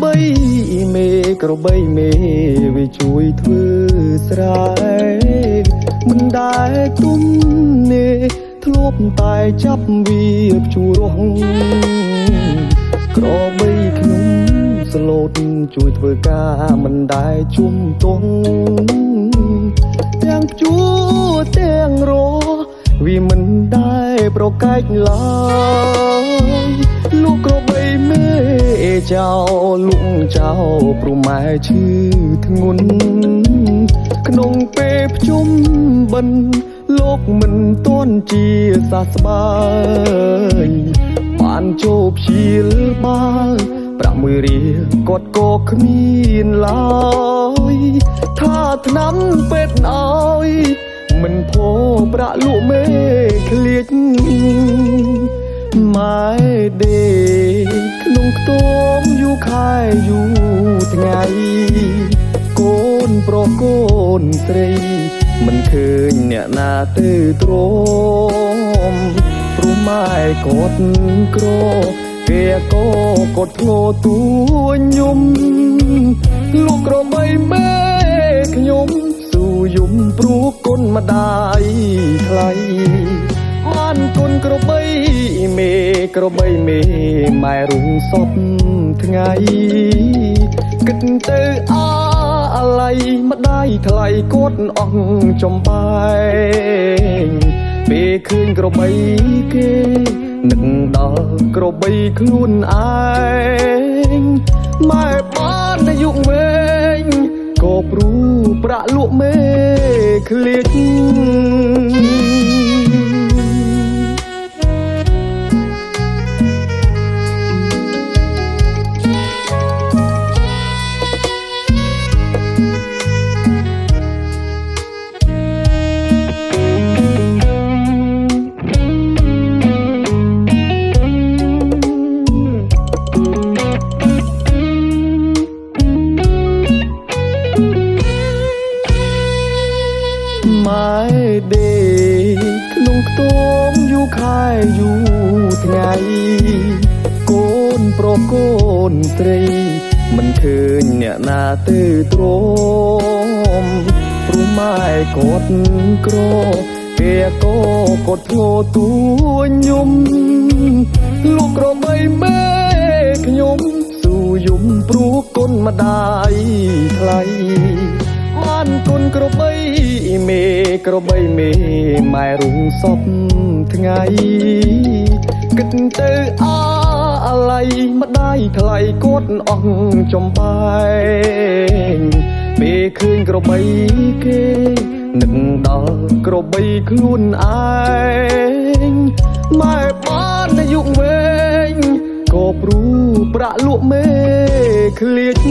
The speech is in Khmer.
បីមេក្របីមេវាជួយធ្វើស្រែមិនដែលទុំនេធ្លាប់តែចាប់វាព្យួររងក្របីខ្ញុំស្លូតជួយធ្វើការមិនដែលជុំទងទាំងព្យួរទាំងរវាមិនដែលប្រកែកឡើយលោកក្របីមេចៅលក់ចៅព្រម៉ែឈឺធ្ងន់ក្នុងពេលភ្ជុំបិណ្ឌលោកមិនទាន់ជាសះស្បើយបានចូលព្យាបាល6រៀលគាត់ក៏គ្មានឡើយថាថ្នាំពេទ្យឲ្យមិនផោប្រាក់លក់មេឃ្លាចម៉ែដេក្នុងខ្ទមយូរខែយូរថ្ងៃកូនប្រុសកូនស្រីមិនឃើញអ្នកណាទៅទ្រាំព្រោះម៉ែគាត់ក្រគេក៏គាត់ធ្ងោទួញំលោកក្របីមេខ្ញុំស៊ូយំព្រោះគុណម្ដាយថ្លៃបានគុណក្របីមេក្របីមេម៉ែរុងសពថ្ងៃគិតទៅអាឡ័យម្ដាយថ្លៃគាត់អស់ចំបែងពេលឃើញក្របីគេនឹកដល់ក្របីខ្លួនឯងម៉ែបានអាយុវែងក៏ព្រោះប្រាក់លក់មេឃ្លាចម៉ែដេក្នុងខ្ទមយូរខែយូរថ្ងៃកូនប្រុសកូនស្រីមិនឃើញអ្នកណាទៅទ្រាំព្រោះម៉ែគាត់ក្រគេក៏គាត់ធ្ងោទួញំលោកក្របីមេខ្ញុំស៊ូយំព្រោះគុណម្ដាយថ្លៃបានគុណក្របីមេក្របីមេម៉ែរុងសពថ្ងៃគិតទៅអាឡ័យម្ដាយថ្លៃគាត់អស់ចំបែងពេលឃើញក្របីគេនឹកដល់ក្របីខ្លួនឯងម៉ែបានអាយុវែងក៏ព្រោះប្រាក់លក់មេឃ្លាច